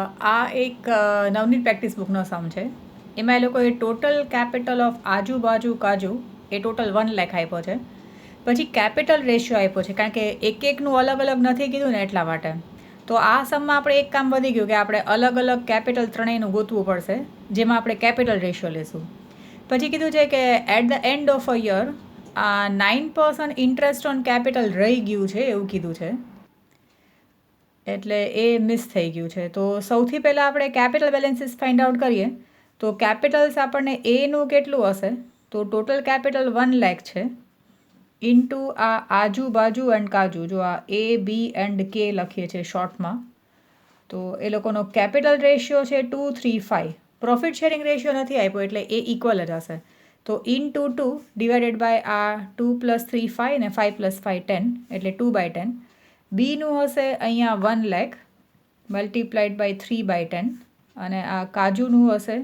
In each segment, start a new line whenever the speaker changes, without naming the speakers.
આ એક નવનીત પ્રેક્ટિસ બુકનો સમ છે. એમાં એ લોકોએ ટોટલ કેપિટલ ઓફ આજુબાજુ કાજુ એ ટોટલ 1 લાખ આપ્યો છે. પછી કેપિટલ રેશિયો આપ્યો છે, કારણ કે એકનું અલગ અલગ નથી કીધું ને એટલા માટે. તો આ સમમાં આપણે એક કામ વધી ગયું કે આપણે અલગ અલગ કેપિટલ ત્રણેયનું ગોતવું પડશે, જેમાં આપણે કેપિટલ રેશિયો લેશું. પછી કીધું છે કે at the end of a year 9% interest on capital રહી ગયું છે એવું કીધું છે. એટલે એ મિસ થઈ ગયું છે. તો સૌથી પહેલાં આપણે કેપિટલ બેલેન્સીસ ફાઇન્ડ આઉટ કરીએ. તો કેપિટલ્સ આપણને એનું કેટલું હશે? તો ટોટલ કેપિટલ 1 લાખ છે ઇન્ટુ આ આજુબાજુ એન્ડ કાજુ, જો આ A, B એન્ડ K લખીએ છીએ શોર્ટમાં. તો એ લોકોનો કેપિટલ રેશિયો છે 2:3:5. પ્રોફિટ શેરિંગ રેશિયો નથી આપ્યો એટલે એ ઇક્વલ જ હશે. તો ઇન્ટુ 2 ડિવાઇડેડ બાય આ 2 + 3 5 ને 5 + 5 10 એટલે 2/10. બીનું હશે અહીંયા 1 લાખ મલ્ટીપ્લાઇડ બાય 3/10 અને આ કાજુનું હશે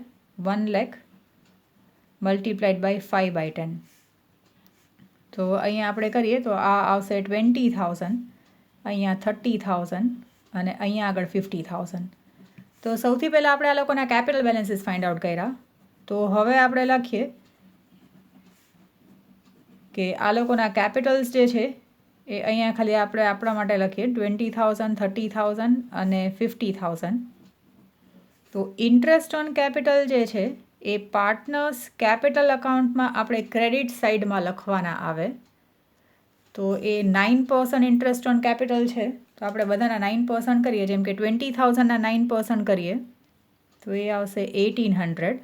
1 લાખ મલ્ટીપ્લાઇડ બાય 5/10. તો અહીંયા આપણે કરીએ તો આ આવશે 20,000, અહીંયા 30,000 અને અહીંયા આગળ 50,000. તો સૌથી પહેલાં આપણે આ લોકોના કેપિટલ બેલેન્સીસ ફાઇન્ડ આઉટ કર્યા. તો હવે આપણે લખીએ કે આ લોકોના કેપિટલ્સ જે છે એ અહીંયા ખાલી આપણે આપણા માટે લખીએ 20,000, 30,000 અને 50,000. તો ઇન્ટરેસ્ટ ઓન કેપિટલ જે છે એ પાર્ટનર્સ કેપિટલ અકાઉન્ટમાં આપણે ક્રેડિટ સાઇડમાં લખવાના આવે. તો એ 9% ઇન્ટરેસ્ટ ઓન કેપિટલ છે, તો આપણે બધાના 9% કરીએ. જેમ કે 20,000ના 9% કરીએ તો એ આવશે 1,800.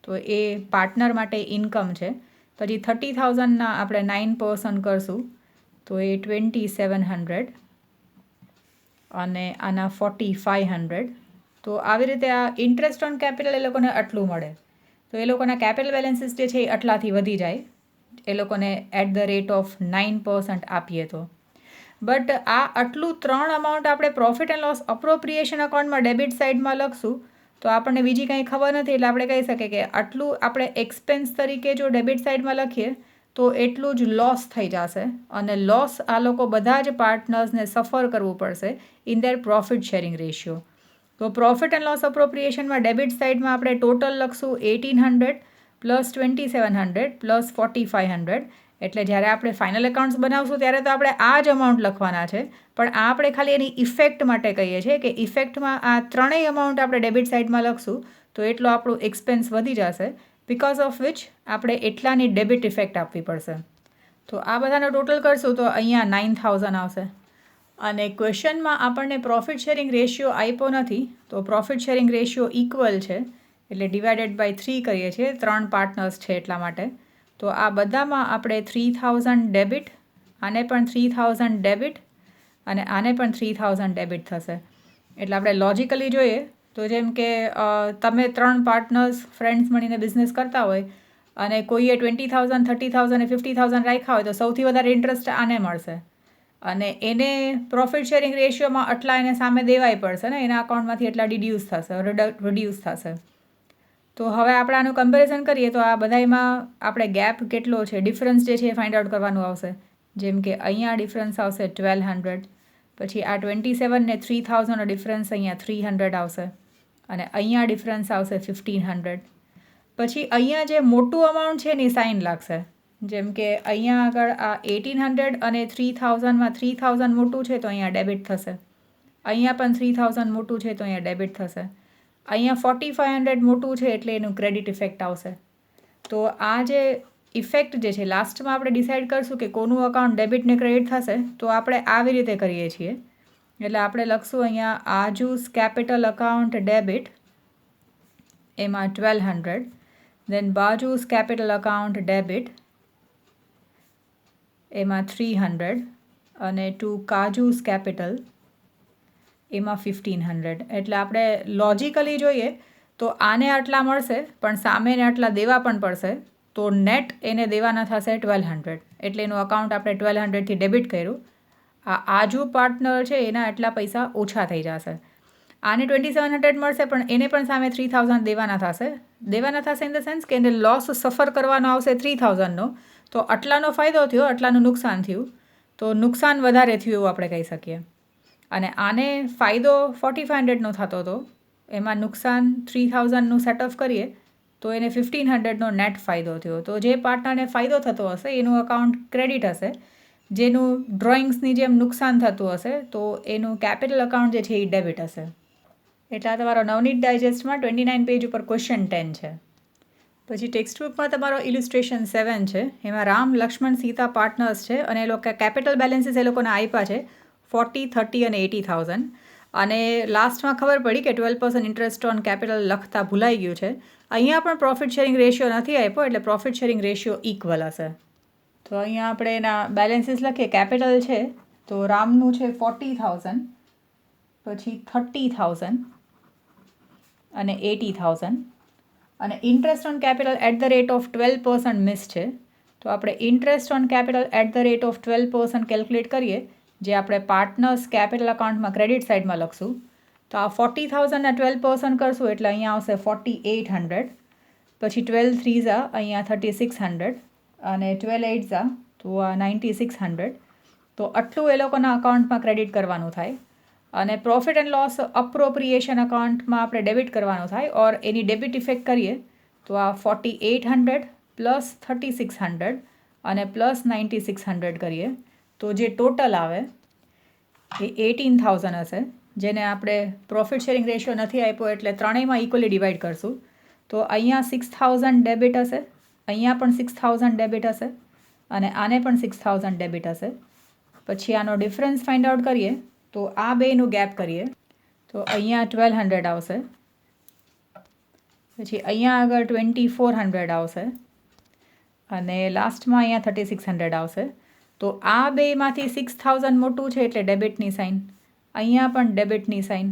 તો એ પાર્ટનર માટે ઇન્કમ છે. પછી 30,000ના આપણે 9% કરશું તો એ 2,700 અને આના 4,500. તો આવી રીતે આ ઇન્ટરેસ્ટ ઓન કેપિટલ એ લોકોને આટલું મળે. તો એ લોકોના કેપિટલ બેલેન્સીસ જે છે એ આટલાથી વધી જાય એ લોકોને એટ ધ રેટ ઓફ 9% આપીએ તો. બટ આ આટલું 3 અમાઉન્ટ આપણે પ્રોફિટ એન્ડ લોસ અપ્રોપ્રિએશન અકાઉન્ટમાં ડેબિટ સાઇડમાં લખશું તો આપણને બીજી કંઈ ખબર નથી, એટલે આપણે કહી શકીએ કે આટલું આપણે એક્સપેન્સ તરીકે જો ડેબિટ સાઇડમાં લખીએ તો એટલું જ લોસ થઈ જશે અને લોસ આ લોકો બધા જ પાર્ટનર્સને સફર કરવું પડશે in their profit sharing ratio. તો પ્રોફિટ એન્ડ લોસ અપ્રોપ્રિએશનમાં ડેબિટ સાઇડમાં આપણે ટોટલ લખશું 1,800 પ્લસ 2,700 પ્લસ 4,500. એટલે જ્યારે આપણે ફાઇનલ એકાઉન્ટ્સ બનાવશું ત્યારે તો આપણે આ જ અમાઉન્ટ લખવાના છે, પણ આ આપણે ખાલી એની ઇફેક્ટ માટે કહીએ છીએ કે ઇફેક્ટમાં આ ત્રણેય અમાઉન્ટ આપણે ડેબિટ સાઇડમાં લખશું તો એટલો આપણું એક્સપેન્સ વધી જશે, બિકોઝ ઓફ વિચ આપણે એટલાની ડેબિટ ઇફેક્ટ આપવી પડશે. તો આ બધાનો ટોટલ કરશું તો અહીંયા 9,000 આવશે. અને ક્વેશ્ચનમાં આપણને પ્રોફિટ શેરિંગ રેશિયો આપ્યો નથી, તો પ્રોફિટ શેરિંગ રેશિયો ઇક્વલ છે એટલે ડિવાઇડેડ બાય 3 કરીએ છીએ, 3 પાર્ટનર્સ છે એટલા માટે. તો આ બધામાં આપણે 3,000 ડેબિટ, આને પણ 3,000 ડેબિટ અને આને પણ 3,000 ડેબિટ થશે. એટલે આપણે લોજિકલી જોઈએ તો જેમ કે તમે 3 પાર્ટનર્સ ફ્રેન્ડ્સ મળીને બિઝનેસ કરતા હોય અને કોઈએ 20,000, 30,000 અને 50,000 રાખ્યા હોય તો સૌથી વધારે ઇન્ટરેસ્ટ આને મળશે અને એને પ્રોફિટ શેરિંગ રેશિયોમાં આટલા એને સામે દેવાય પડશે ને, એના અકાઉન્ટમાંથી એટલા રિડ્યુસ થશે. તો હવે આપણે આનું કમ્પેરિઝન કરીએ તો આ બધામાં આપણે ગેપ કેટલો છે, ડિફરન્સ જે છે એ ફાઇન્ડ આઉટ કરવાનું આવશે. જેમ કે અહીંયા ડિફરન્સ આવશે 1,200, પછી આ 27 ને 3,000નો ડિફરન્સ અહીંયા 300 આવશે અને અહીંયા ડિફરન્સ આવશે 1,500. પછી અહીંયા જે મોટું અમાઉન્ટ છે એની સાઇન લાગશે. જેમ કે અહીંયા આગળ આ 1,800 અને 3,000માં 3,000 મોટું છે તો અહીંયા ડેબિટ થશે. અહીંયા પણ 3,000 મોટું છે તો અહીંયા ડેબિટ થશે. અહીંયા 4,500 મોટું છે એટલે એનું ક્રેડિટ ઇફેક્ટ આવશે. તો આ જે ઇફેક્ટ જે છે લાસ્ટમાં આપણે ડિસાઇડ કરશું કે કોનું અકાઉન્ટ ડેબિટ ને ક્રેડિટ થશે, તો આપણે આવી રીતે કરીએ છીએ. એટલે આપણે લખશું અહીંયા આજુસ કેપિટલ અકાઉન્ટ ડેબિટ, એમાં 1,200, દેન બાજુસ કેપિટલ અકાઉન્ટ ડેબિટ, એમાં 300 અને ટુ કાજુસ કેપિટલ એમાં 1,500. એટલે આપણે લોજિકલી જોઈએ તો આને આટલા મળશે પણ સામેને આટલા દેવા પણ પડશે, તો નેટ એને દેવાના થશે 1,200. એટલે એનું અકાઉન્ટ આપણે 1,200થી ડેબિટ કર્યું. આ આજુ પાર્ટનર છે એના એટલા પૈસા ઓછા થઈ જશે. આને 2,700 મળશે પણ એને પણ સામે 3,000 દેવાના થશે ઇન ધ સેન્સ કે એને લોસ સફર કરવાનો આવશે 3,000નો. તો આટલાનો ફાયદો થયો, આટલાનું નુકસાન થયું, તો નુકસાન વધારે થયું એવું આપણે કહી શકીએ. અને આને ફાયદો 4500નો થતો હતો, એમાં નુકસાન 3000નું સેટ ઓફ કરીએ તો એને 1500નો નેટ ફાયદો થયો. તો જે પાર્ટનરને ફાયદો થતો હશે એનું અકાઉન્ટ ક્રેડિટ હશે, જેનું ડ્રોઈંગ્સની જેમ નુકસાન થતું હશે તો એનું કેપિટલ અકાઉન્ટ જે છે એ ડેબિટ હશે. એટલે આ તમારો નવનીત ડાયજેસ્ટમાં 29 પેજ ઉપર ક્વેશ્ચન 10 છે. પછી ટેક્સ્ટ બુકમાં તમારો ઇલિસ્ટ્રેશન 7 છે. એમાં રામ, લક્ષ્મણ, સીતા પાર્ટનર્સ છે અને એ લોકો કેપિટલ બેલેન્સીસ એ લોકોને આપ્યા છે 40, 30 અને 80,000. અને લાસ્ટમાં ખબર પડી કે 12% ઇન્ટરેસ્ટ ઓન કેપિટલ લખતા ભૂલાઈ ગયું છે. અહીંયા પણ પ્રોફિટ શેરિંગ રેશિયો નથી આપ્યો, એટલે પ્રોફિટ શેરિંગ રેશિયો ઇક્વલ હશે. તો અહીંયા આપણે એના બેલેન્સીસ લખીએ. કેપિટલ છે તો રામનું છે 40,000, પછી 30,000 અને 80,000. અને interest on capital at the rate of 12% મિસ છે. તો આપણે interest on capital at the rate of 12% calculate કરીએ, જે આપણે પાર્ટનર્સ કેપિટલ અકાઉન્ટમાં ક્રેડિટ સાઇડમાં લખશું. તો આ 40,000ના 12% કરશું એટલે અહીંયા આવશે 4,800. પછી 12 3s અહીંયા 3,600 અને 12 8s તો આ 9,600. તો આટલું એ લોકોના અકાઉન્ટમાં ક્રેડિટ કરવાનું થાય. અને પ્રોફિટ એન્ડ લોસ અપ્રોપ્રિએશન અકાઉન્ટમાં આપણે ડેબિટ કરવાનું થાય. ઓર એની ડેબિટ ઇફેક્ટ કરીએ તો આ 4,800 પ્લસ 3,600 અને પ્લસ 9,600 કરીએ તો જે ટોટલ આવે એ 18,000 હશે, જેને આપણે પ્રોફિટ શેરિંગ રેશિયો નથી આપ્યો એટલે ત્રણેયમાં ઇક્વલી ડિવાઈડ કરશું. તો અહીંયા 6,000 ડેબિટ હશે, અહીંયા પણ 6,000 ડેબિટ હશે અને આને પણ 6,000 ડેબિટ હશે. પછી આનો ડિફરન્સ ફાઇન્ડ આઉટ કરીએ તો આ બેનું ગેપ કરીએ તો અહીંયા 1,200 આવશે. પછી અહીંયા આગળ 2,400 આવશે અને લાસ્ટમાં અહીંયા 3,600 આવશે. તો આ બેમાંથી 6,000 મોટું છે એટલે ડેબિટની સાઇન, અહીંયા પણ ડેબિટની સાઇન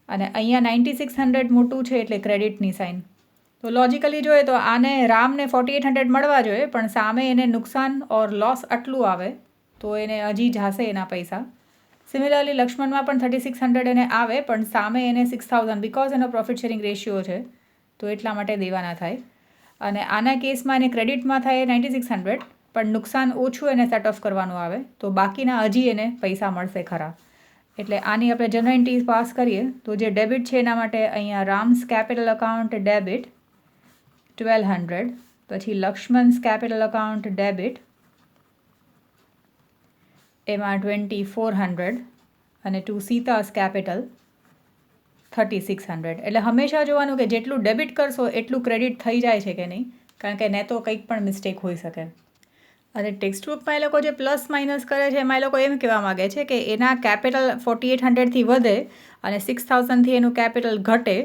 અને અહીંયા 9,600 મોટું છે એટલે ક્રેડિટની સાઇન. તો લોજિકલી જોઈએ તો આને રામને 4,800 મળવા જોઈએ, પણ સામે એને નુકસાન ઓર લોસ આટલું આવે તો એને હજી જશે એના પૈસા. સિમિલરલી લક્ષ્મણમાં પણ 3,600 એને આવે પણ સામે એને 6,000 બિકોઝ એનો પ્રોફિટ શેરિંગ રેશિયો છે તો એટલા માટે દેવાના થાય. અને આના કેસમાં એને ક્રેડિટમાં થાય 9,600 પણ નુકસાન ઓછું એને સેટ ઓફ કરવાનું આવે તો બાકીના હજી એને પૈસા મળશે ખરા. એટલે આની આપણે જનરલ એન્ટ્રી પાસ કરીએ તો જે ડેબિટ છે એના માટે અહીંયા રામ્સ કેપિટલ અકાઉન્ટ ડેબિટ 1,200, પછી લક્ષ્મણ્સ કેપિટલ અકાઉન્ટ ડેબિટ એમાં 2,400 અને ટુ સીતાસ કેપિટલ 3,600. એટલે હંમેશા જોવાનું કે જેટલું ડેબિટ કરશો એટલું ક્રેડિટ થઈ જાય છે કે નહીં, કારણ કે ને તો કંઈક પણ મિસ્ટેક હોઈ શકે. અને ટેક્સ્ટ બુકમાં એ લોકો જે પ્લસ માઇનસ કરે છે એમાં એ લોકો એમ કહેવા માગે છે કે એના કેપિટલ 4,800થી વધે અને 6,000થી એનું કેપિટલ ઘટે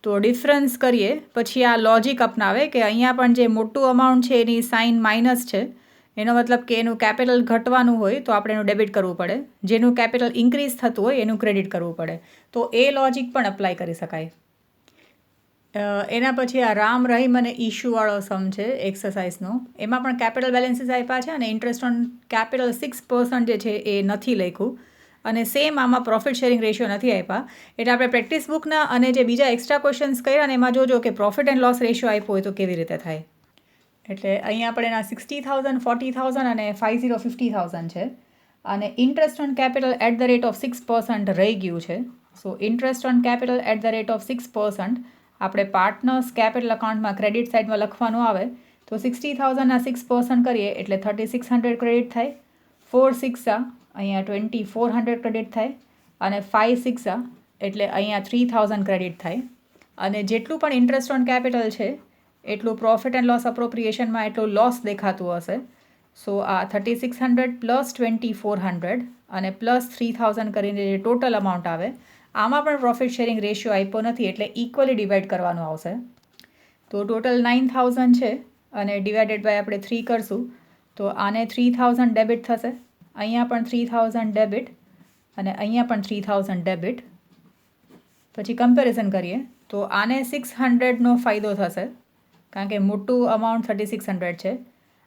તો ડિફરન્સ કરીએ. પછી આ લોજિક અપનાવે કે અહીંયા પણ જે મોટું અમાઉન્ટ છે એની સાઇન માઇનસ છે, એનો મતલબ કે એનું કેપિટલ ઘટવાનું હોય તો આપણે એનું ડેબિટ કરવું પડે, જેનું કેપિટલ ઇન્ક્રીઝ થતું હોય એનું ક્રેડિટ કરવું પડે. તો એ લોજિક પણ અપ્લાય કરી શકાય. એના પછી આ રામ, રહીમ અને ઇશ્યુવાળો સમ છે એક્સરસાઇઝનો, એમાં પણ કેપિટલ બેલેન્સીસ આપ્યા છે અને ઇન્ટરેસ્ટ ઓન કેપિટલ 6% જે છે એ નથી લખ્યું અને સેમ આમાં પ્રોફિટ શેરિંગ રેશિયો નથી આપ્યા. એટલે આપણે પ્રેક્ટિસ બુકના અને જે બીજા એક્સ્ટ્રા ક્વેશ્ચન્સ કર્યા ને એમાં જોજો કે પ્રોફિટ એન્ડ લોસ રેશિયો આપ્યો હોય તો કેવી રીતે થાય. એટલે અહીંયા આપણે એના 60,000, 40,000 અને 50,000 છે અને interest on capital at the rate of 6% રહી ગયું છે. So interest on capital at the rate of 6% આપણે પાર્ટનર્સ કેપિટલ અકાઉન્ટમાં ક્રેડિટ સાઇડમાં લખવાનું આવે તો 60,000ના 6% કરીએ એટલે 3,600 ક્રેડિટ થાય, 4 6 અહીંયા 2,400 ક્રેડિટ થાય અને 5 6 એટલે અહીંયા 3,000 ક્રેડિટ થાય. અને જેટલું પણ ઇન્ટરેસ્ટ ઓન કેપિટલ છે એટલું પ્રોફિટ એન્ડ લોસ અપ્રોપ્રિએશનમાં એટલું લોસ દેખાતું હશે. સો આ 3,600 પ્લસ 2,400 અને પ્લસ 3,000 કરીને જે ટોટલ અમાઉન્ટ આવે આમાં પણ પ્રોફિટ શેરિંગ રેશિયો આપ્યો નથી એટલે ઇક્વલી ડિવાઈડ કરવાનું આવશે. તો ટોટલ 9,000 છે અને ડિવાઇડેડ બાય આપણે 3 કરશું તો આને 3,000 ડેબિટ થશે, અહીંયા પણ 3,000 ડેબિટ અને અહીંયા પણ 3,000 ડેબિટ. પછી કમ્પેરિઝન કરીએ તો આને 600નો ફાયદો થશે કારણ કે મોટું અમાઉન્ટ 3,600 છે,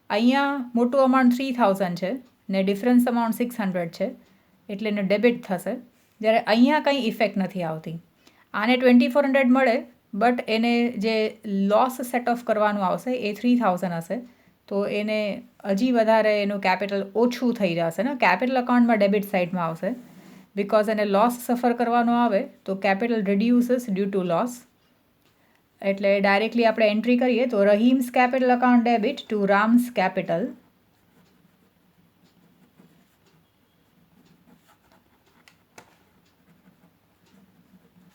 અહીંયા મોટું અમાઉન્ટ 3,000 છે ને ડિફરન્સ અમાઉન્ટ 600 છે એટલે એને ડેબિટ થશે, જ્યારે અહીંયા કંઈ ઇફેક્ટ નથી આવતી. આને 2,400 મળે બટ એને જે લોસ સેટ ઓફ કરવાનું આવશે એ 3,000 હશે તો એને હજી વધારે એનું કેપિટલ ઓછું થઈ જશે ને, કેપિટલ અકાઉન્ટમાં ડેબિટ સાઇડમાં આવશે બિકોઝ એને લોસ સફર કરવાનો આવે તો capital reduces due to loss. એટલે ડાયરેક્ટલી આપણે એન્ટ્રી કરીએ તો Rahim's capital account debit to Ram's capital.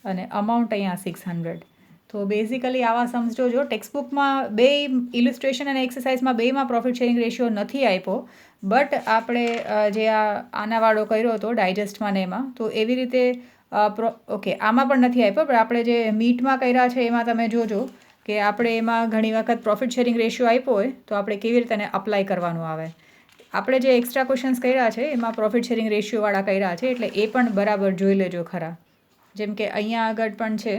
અને અમાઉન્ટ અહીંયા 600. તો બેઝિકલી આવા સમ્સ જોજો. ટેક્સ્ટબુકમાં બે ઇલિસ્ટ્રેશન અને એક્સરસાઇઝમાં બેમાં પ્રોફિટ શેરિંગ રેશિયો નથી આપ્યો, બટ આપણે જે આનાવાળો કર્યો હતો ડાયજેસ્ટમાં ને એમાં, તો એવી રીતે ઓકે આમાં પણ નથી આપ્યો, પણ આપણે જે મીટમાં કર્યા છે એમાં તમે જોજો કે આપણે એમાં ઘણી વખત પ્રોફિટ શેરિંગ રેશિયો આપ્યો હોય તો આપણે કેવી રીતે એને અપ્લાય કરવાનું આવે. આપણે જે એક્સ્ટ્રા ક્વેશ્ચન્સ કર્યા છે એમાં પ્રોફિટ શેરિંગ રેશિયોવાળા કર્યા છે, એટલે એ પણ બરાબર જોઈ લેજો ખરા. જેમ કે અહીંયા આગળ પણ છે,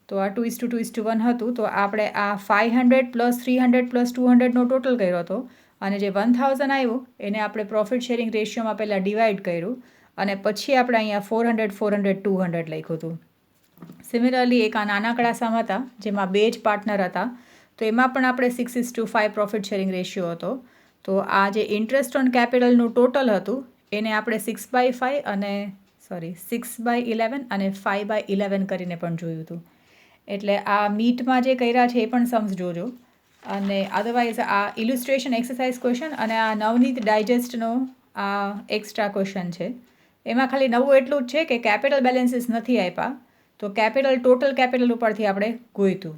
તો આ 2:2:1 હતું, તો આપણે આ 500 + 300 + 200નો ટોટલ કર્યો હતો, અને જે 1000 આવ્યું એને આપણે પ્રોફિટ શેરિંગ રેશિયોમાં પહેલાં ડિવાઈડ કર્યું, અને પછી આપણે અહીંયા 400 400 200 લખ્યું હતું. સિમિલરલી એક આ નાનકડા સમ હતા જેમાં બે જ પાર્ટનર હતા, તો એમાં પણ આપણે 6:5 પ્રોફિટ શેરિંગ રેશિયો હતો. તો આ જે ઇન્ટરેસ્ટ ઓન કેપિટલનું ટોટલ હતું એને આપણે 6/5 અને 6/11 અને 5/11 કરીને પણ જોયું હતું. એટલે આ મીટમાં જે કર્યા છે એ પણ સમ્સ જોજો. અને અધરવાઇઝ આ ઇલિસ્ટ્રેશન એક્સરસાઇઝ ક્વેશ્ચન અને આ નવનીત ડાયજેસ્ટનો આ એક્સ્ટ્રા ક્વેશ્ચન છે. એમાં ખાલી નવું એટલું જ છે કે કેપિટલ બેલેન્સીસ નથી આપ્યા, તો કેપિટલ ટોટલ કેપિટલ ઉપરથી આપણે ગોઈતું.